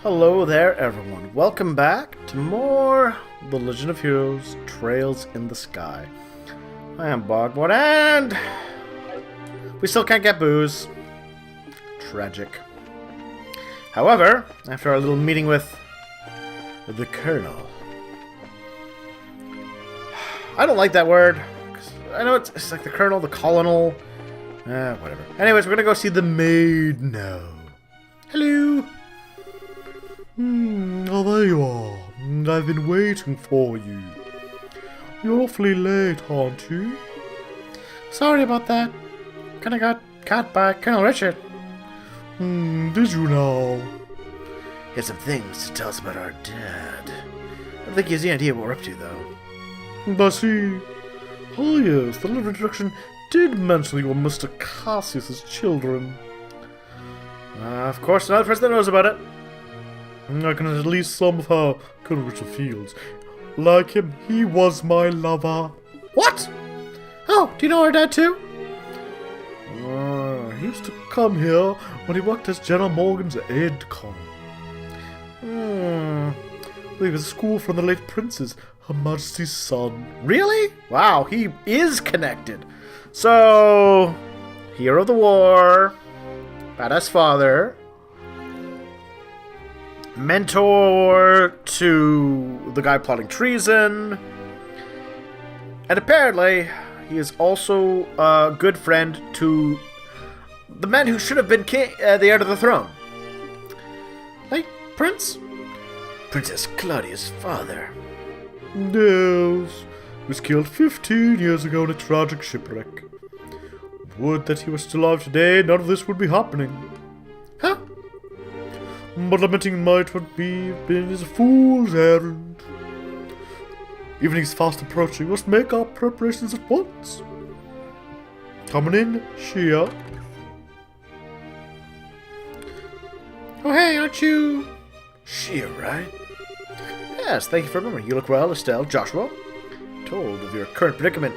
Hello there, everyone. Welcome back to more The Legend of Heroes Trails in the Sky. I am BogMod, and we still can't get booze. Tragic. However, after our little meeting with the Colonel, I don't like that word. I know it's like the Colonel, the Colonel, whatever. Anyways, we're gonna go see the maid now. Hello. Oh, there you are. I've been waiting for you. You're awfully late, aren't you? Sorry about that. Kinda got caught by Colonel Richard. Did you now? He had some things to tell us about our dad. I don't think he has any idea what we're up to, though. I see. Oh, yes, the little introduction did mention you were Mr. Cassius's children. Of course, another person that knows about it. I can at least somehow Colonel Richard feels. Like him, he was my lover. What? Oh, do you know our dad too? He used to come here when he worked as General Morgan's aide-de-camp. He was a school from the late princes, Her Majesty's son. Really? Wow, he is connected. So, hero of the war, badass father, mentor to the guy plotting treason, and apparently he is also a good friend to the man who should have been king, the heir to the throne. Like Princess Claudia's father. Yes, he was killed 15 years ago in a tragic shipwreck. Would that he was still alive today, none of this would be happening. Huh? But lamenting might what be been is a fool's errand. Evening's fast approaching. We must make our preparations at once. Coming in, Shia. Oh hey, aren't you Shia, right? Yes, thank you for remembering. You look well, Estelle. Joshua. Told of your current predicament.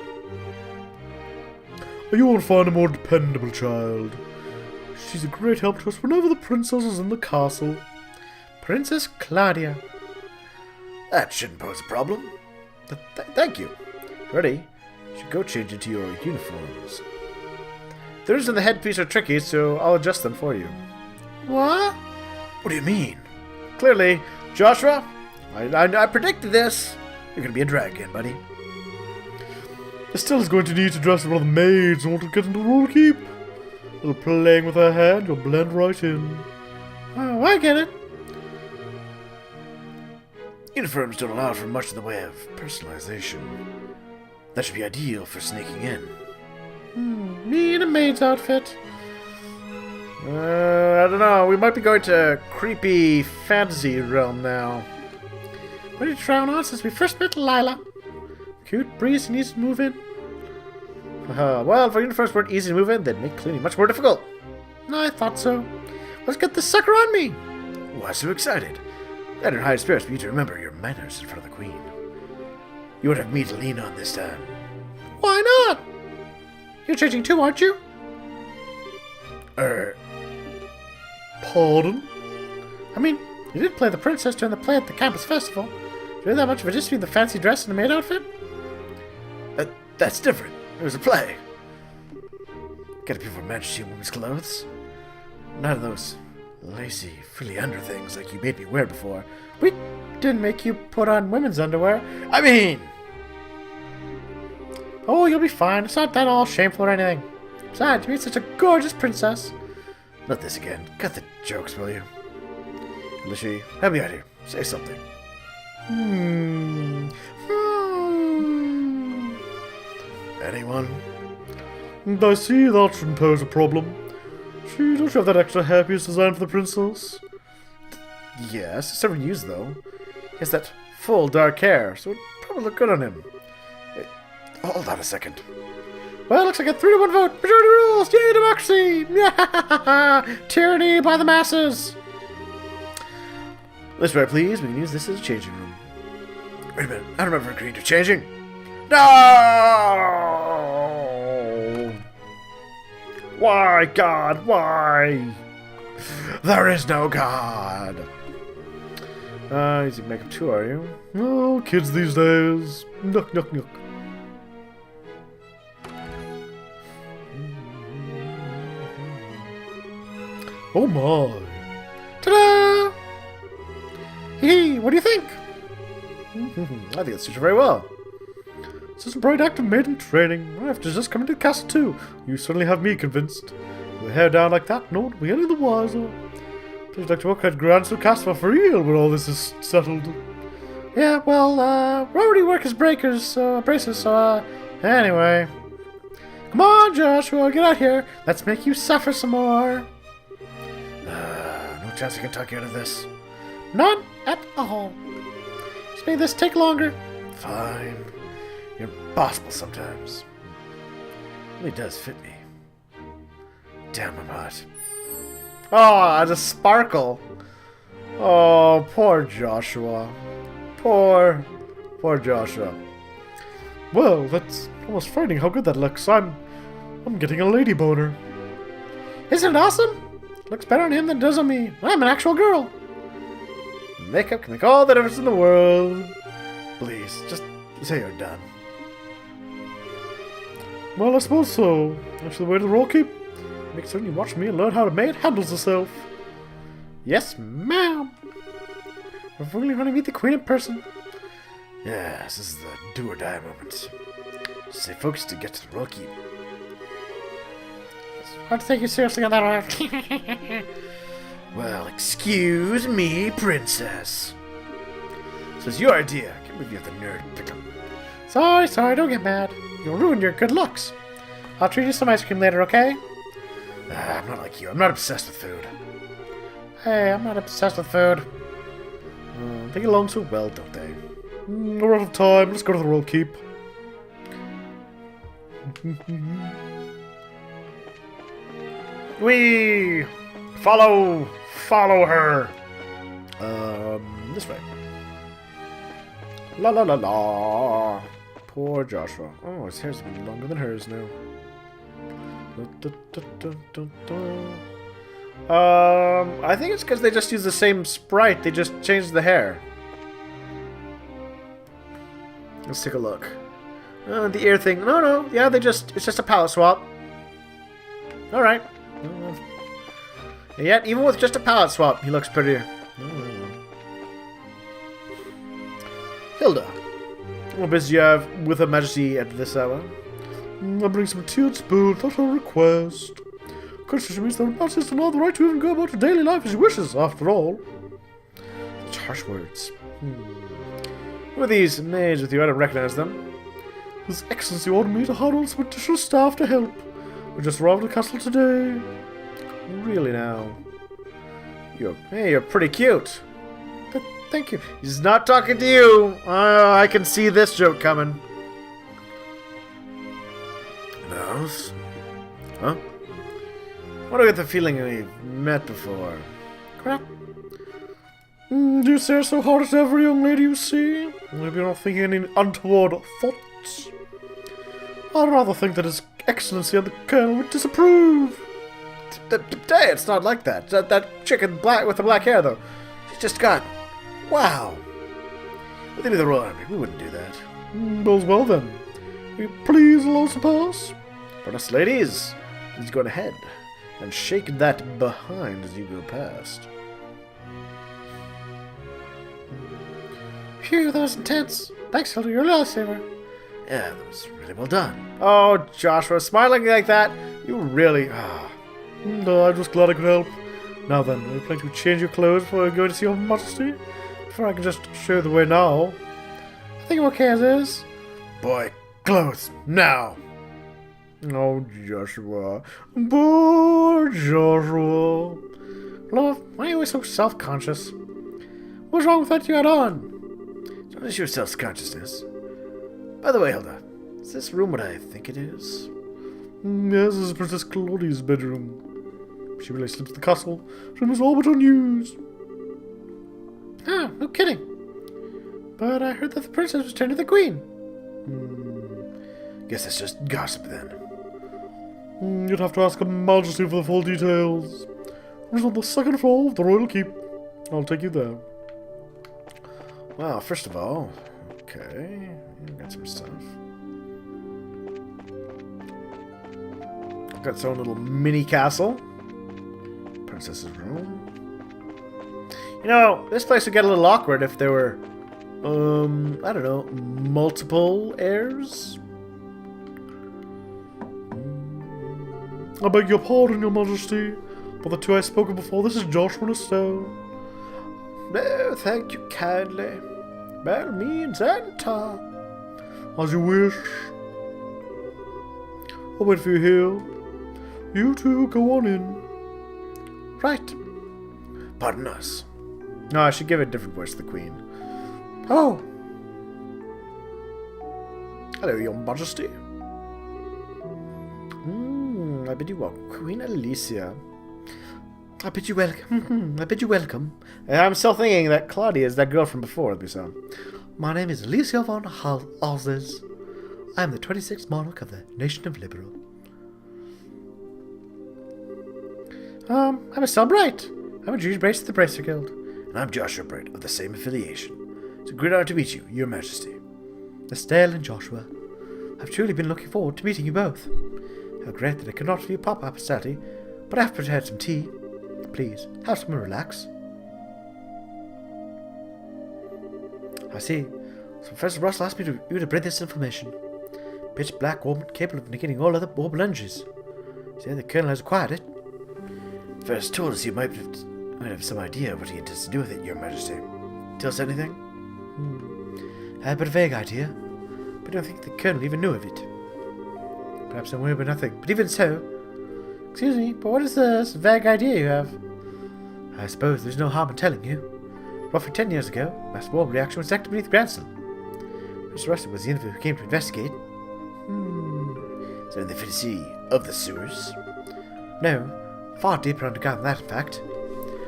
You won't find a more dependable child. She's a great help to us whenever the princess is in the castle. Princess Claudia. That shouldn't pose a problem. Thank you. Ready? You should go change into your uniforms. The ears and the headpiece are tricky, so I'll adjust them for you. What? What do you mean? Clearly, Joshua, I predicted this. You're going to be a dragon, buddy. Estelle's going to need to dress as one of the maids in order to get into the role keep. A little playing with her hand, you'll blend right in. Oh, I get it. Uniforms don't allow for much in the way of personalization. That should be ideal for sneaking in. Me in a maid's outfit. I don't know. We might be going to creepy fantasy realm now. Ready to try on since we first met Lila. Cute breeze needs to move in. Well, if our uniforms weren't easy to move in, they'd make cleaning much more difficult. I thought so. Let's get this sucker on me. Why so excited? That in high spirits for you to remember your manners in front of the Queen. You would have me to lean on this time. Why not? You're changing too, aren't you? Pardon? I mean, you did play the princess during the play at the campus festival. Do you know that much of it just being the fancy dress and the maid outfit? That's different. It was a play. Gotta be for Majesty in women's clothes. None of those lacy, frilly under things like you made me wear before. We didn't make you put on women's underwear. I mean... Oh, you'll be fine. It's not that all shameful or anything. Besides, you made such a gorgeous princess. Not this again. Cut the jokes, will you? Lishi, help me out here. Say something. Anyone? I see that shouldn't pose a problem. Don't you have that extra hairpiece designed for the princess? Yes, it's never used though. He has that full dark hair, so it'd probably look good on him. Hold on a second. Well, looks like a 3-to-1 vote. Majority rules! Yay, democracy! Tyranny by the masses! This way, please. We can use this as a changing room. Wait a minute. I don't remember agreeing to changing. No! Why, God? Why? There is no God. Easy makeup too, are you? Oh, kids these days. Nook, nook, nook. Oh my. Ta-da! Hee, what do you think? I think it suits you very well. This is a bright active maid in training. I have to just come into the castle too. You certainly have me convinced. With hair down like that, no one will be any the wiser. Please, Dr. Walker, I'd grant the castle for real when all this is settled. Yeah, well, we already work as braces, so, anyway. Come on, Joshua, get out here. Let's make you suffer some more. No chance I can talk you out of this. None at all. Just make this take longer. Fine. You're impossible sometimes. It really does fit me. Damn, I'm hot. Oh, the sparkle. Oh, poor Joshua. Poor Joshua. Well, that's almost frightening how good that looks. I'm getting a lady boner. Isn't it awesome? Looks better on him than it does on me. I'm an actual girl. Makeup can make all the difference in the world. Please, just say you're done. Well, I suppose so. That's the way to the roll keep. Make certain you watch me and learn how a maid handles herself. Yes, ma'am. We're really going to meet the queen in person. Yes, this is the do or die moment. Stay focused to get to the roll keep. It's hard to take you seriously on that one. Well, excuse me, princess. This was your idea. I can't believe you have the nerve to pick him. Sorry, don't get mad. You'll ruin your good looks. I'll treat you some ice cream later, okay? I'm not like you. I'm not obsessed with food. Hey, I'm not obsessed with food. They get along so well, don't they? We're out of time. Let's go to the roll keep. We follow her. This way. La la la la. Poor Joshua. Oh, his hair's been longer than hers now. I think it's because they just use the same sprite. They just changed the hair. Let's take a look. The ear thing. No. Yeah, it's just a palette swap. Alright. And yet, even with just a palette swap, he looks prettier. Hilda. What business you have with Her Majesty at this hour? I bring some tea and spoon without her request. Constitution means that Her Majesty does not have the right to even go about her daily life as she wishes, after all. Such harsh words. Who are these maids with you? I don't recognize them. His Excellency ordered me to hire on some additional staff to help. We just arrived at the castle today. Really now? You're pretty cute. Thank you. He's not talking to you. I can see this joke coming. Mouse? Huh? What do I get the feeling we've met before? Crap. Do you stare so hard at every young lady you see? Maybe you're not thinking any untoward thoughts. I'd rather think that His Excellency and the Colonel would disapprove. Hey, it's not like that. That chick with the black hair, though. She's just got... Wow. With any of the Royal Army, we wouldn't do that. All's well, then. Will you please allow us to pass? For us ladies, please go ahead and shake that behind as you go past. Phew, that was intense. Thanks, Hilda, you're a lifesaver. Yeah, that was really well done. Oh, Joshua, smiling like that, you really... No, I'm just glad I could help. Now then, are you planning to change your clothes before I go to see Your Majesty? Before I can just show you the way now. I think I'm okay as is. Boy, clothes, now! Oh, Joshua. Poor Joshua. Love, why are you always so self-conscious? What's wrong with that you had on? It's not just your self-consciousness. By the way, Hilda, is this room what I think it is? Yes, this is Princess Claudia's bedroom. She really slips the castle. This room is all but unused. Ah, no kidding. But I heard that the princess was turned to the queen. Guess that's just gossip then. You'd have to ask Her Majesty for the full details. It's on the second floor of the Royal Keep. I'll take you there. Well, first of all, okay, got some stuff. Got its own little mini castle. Princess's room. You know, this place would get a little awkward if there were, I don't know, multiple heirs. I beg your pardon, your majesty, but the two I spoke of before, this is Joshua and Estelle. No, thank you kindly. By all means, enter. As you wish. I'll wait for you here. You two go on in. Right. Pardon us. No, I should give a different voice to the Queen. Oh. Hello, your majesty. I bid you welcome. Queen Alicia. I bid you welcome. I bid you welcome. And I'm still thinking that Claudia is that girl from before, so. My name is Alicia von Alzes. I am the 26th monarch of the Nation of Liberal. I'm Estelle Bright. I'm a Jewish Brace of the Bracer Guild. And I'm Joshua Bright of the same affiliation. It's a great honor to meet you, your majesty. Estelle and Joshua. I've truly been looking forward to meeting you both. I regret that I could not offer you pop-up hospitality, but I have prepared some tea. Please, have some and relax. I see. So Professor Russell asked you to bring this information. Pitch black orb capable of negating all other orbital energies. You say the Colonel has acquired it. First told us you might have some idea what he intends to do with it, your majesty. Tell us anything? I have but a vague idea, but I don't think the Colonel even knew of it. Perhaps I'm worried about nothing, but even so... Excuse me, but what is this vague idea you have? I suppose there's no harm in telling you. Roughly 10 years ago, mass orb reaction was detected beneath Granson. Mr. Russell was the individual who came to investigate. Is there in the vicinity of the sewers? No, far deeper underground than that, in fact.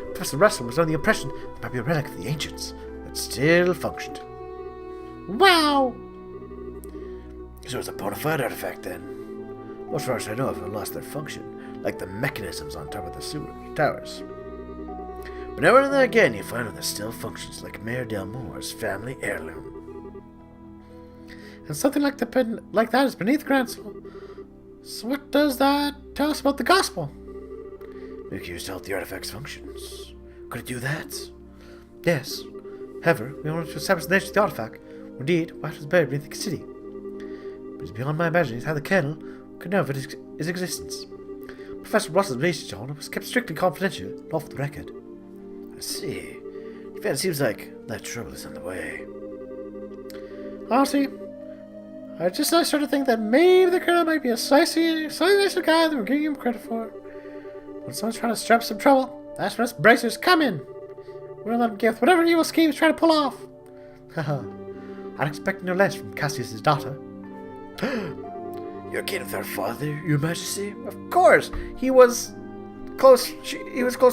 Professor Russell was under the impression that it might be a relic of the ancients, that still functioned. Wow! So it's a bona fide artifact, then. As far as I know of, have lost their function, like the mechanisms on top of the sewer towers. But now and then again, you find one that still functions, like Mayor Del Moore's family heirloom. And something like that is beneath Granson. So what does that tell us about the gospel? Make use to help the artifact's functions. Could it do that? Yes. However, we wanted to establish the nature of the artifact. Indeed, why it was buried beneath the city. But it's beyond my imagining how the Colonel could know of its existence. Professor Russell's research on it was kept strictly confidential and off the record. I see. It seems like that trouble is on the way. Honestly, I started to think that maybe the Colonel might be a slightly nicer guy than we're giving him credit for. When someone's trying to strap some trouble, that's when us bracers come in. We're gonna let him get with whatever evil scheme he's trying to pull off. Haha. I'd expect no less from Cassius's daughter. You're kin with our father, your majesty? Of course! He was close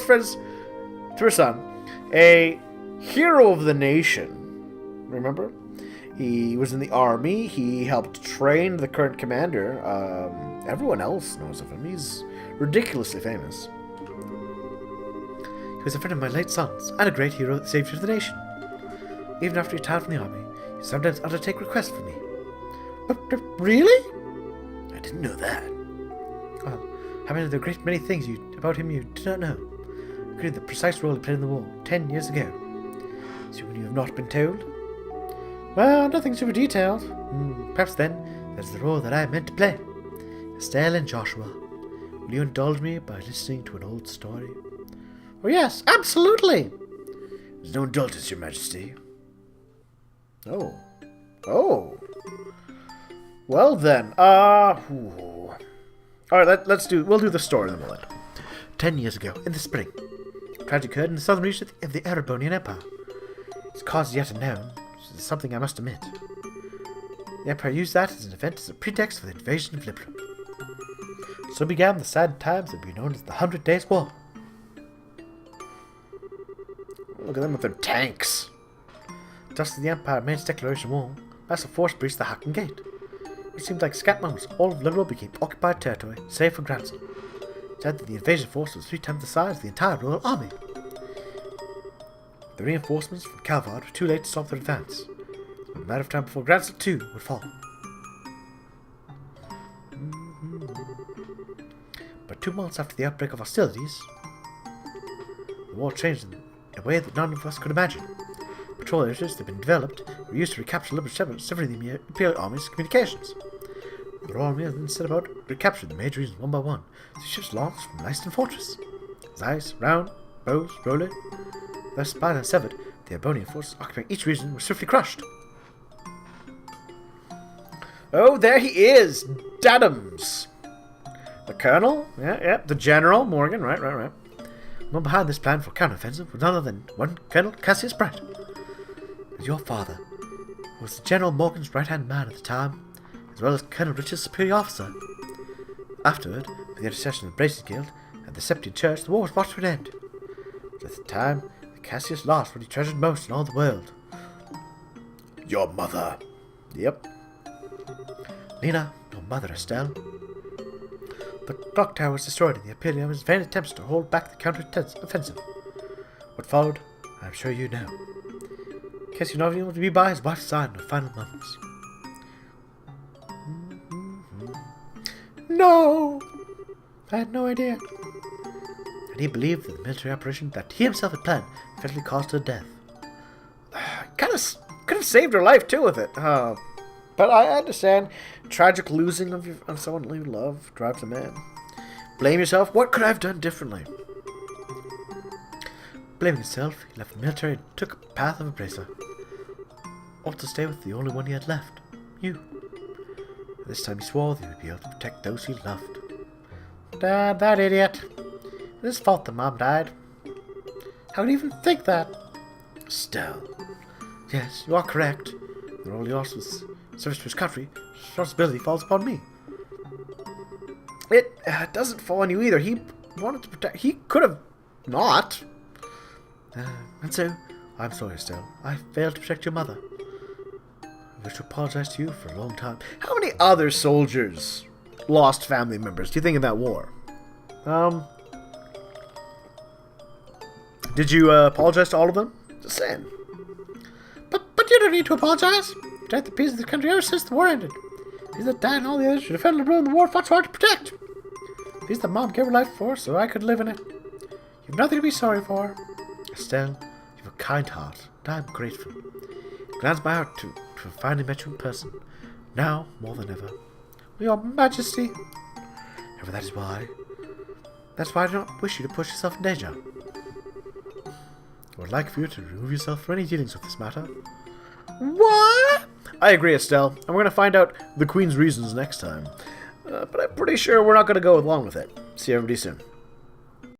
friends to her son. A hero of the nation. Remember? He was in the army. He helped train the current commander. Everyone else knows of him. He's ridiculously famous. He was a friend of my late son's, and a great hero that saved the nation. Even after he retired from the army, he sometimes undertake requests for me. But really? I didn't know that. Well, how many of the great many things about him you do not know, including the precise role he played in the war 10 years ago. So when you have not been told? Well, nothing super detailed. Perhaps then, that's the role that I meant to play. Estelle and Joshua, will you indulge me by listening to an old story? Oh yes, absolutely! There's no indulgence, your majesty. Oh. Well then, alright, we'll do the story in a minute. 10 years ago, in the spring, a tragedy occurred in the southern region of the Erebonian Empire. Its cause is yet unknown, which is something I must admit. The Empire used that as an event as a pretext for the invasion of Liberum. So began the sad times that would be known as the 100 Days' War. Look at them with their tanks. Just as the Empire made its declaration war, massive force breached the Hacken Gate. It seemed like scat moments, all of Liberal became occupied territory, save for Granson. Its said that the invasion force was 3 times the size of the entire royal army. The reinforcements from Calvard were too late to stop their advance. It was a matter of time before Granson too would fall. But 2 months after the outbreak of hostilities, the war changed in a way that none of us could imagine. Patrol areas that had been developed were used to recapture liberate severing the Imperial Army's communications. The Royal Army then set about recapturing the major regions one by one, as the ships launched from Leiston Fortress. Zeiss, Round, Bose, Rowley, thus spine and severed, the Ebonian forces occupying each region were swiftly crushed. Oh, there he is! Dadams! The Colonel? Yeah, the General, Morgan, right. The one behind this plan for counteroffensive was none other than one Colonel Cassius Bright. It was your father, who was General Morgan's right-hand man at the time, as well as Colonel Richard's superior officer. Afterward, with the intercession of the Braces Guild and the Septian Church, the war was brought to an end. But at the time, Cassius lost what he treasured most in all the world. Your mother. Yep. Nina, your mother, Estelle. The clock tower was destroyed in the Imperial Army's vain attempts to hold back the counter-offensive. What followed, I am sure you know. Cassius was to be by his wife's side in her final moments. No! I had no idea. And he believed that the military operation that he himself had planned eventually caused her death. Could have saved her life too with it. But I understand tragic losing of someone you love drives a man. Blame yourself. What could I have done differently? Blaming himself, he left the military and took a path of a bracer. Or to stay with the only one he had left, you. This time he swore that he would be able to protect those he loved. Dad, that idiot. It was his fault that Mom died. How could he even think that? Still. Yes, you are correct. The role he lost was service to his country. Responsibility falls upon me. It doesn't fall on you either. He wanted to protect... He could have not. And so, I'm sorry, Estelle. I failed to protect your mother. I wish to apologize to you for a long time. How many other soldiers lost family members, do you think, in that war? Did you apologize to all of them? Just saying. But you don't need to apologize. Protect the peace of the country ever since the war ended. These that died and all the others should defend and ruin the war fought so hard to protect. These that Mom gave her life for so I could live in it. You've nothing to be sorry for. Estelle, you have a kind heart, and I am grateful. It glands my heart to have finally met you in person. Now, more than ever. Your Majesty. However, that is why. That's why I do not wish you to push yourself in danger. I would like for you to remove yourself from any dealings with this matter. What? I agree, Estelle, and we're going to find out the Queen's reasons next time. But I'm pretty sure we're not going to go along with it. See everybody soon.